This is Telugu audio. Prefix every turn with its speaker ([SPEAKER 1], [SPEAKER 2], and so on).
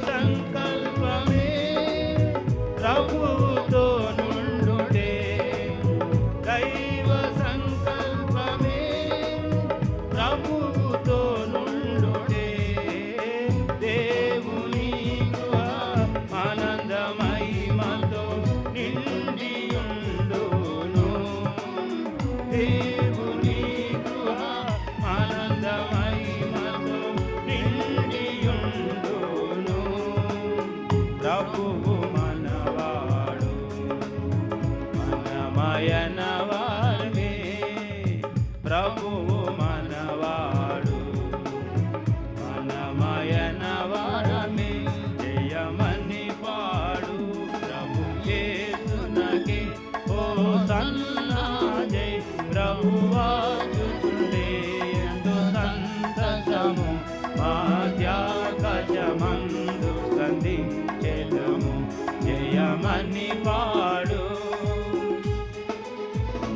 [SPEAKER 1] సంకల్పమే ప్రభువుతో నుండుటే దైవ సంకల్పమే ప్రభువుతో నుండుటే దేవుని కృప ఆనంద మహిమతో నిండియుండును దేవుని కృప ఆనంద మహిమతో నిండియుండును ప్రభువు మనవాడు మనమయనవాడే ప్రభువు మనవాడు మనమయనవాడమే జయమని పాడు ప్రభు యేసునకే ఓ సన్నా జై ప్రభువాచుచుండే ఎందు సంతసము మాధ్యాకాశమందు సంధించెదము జయమని పాడు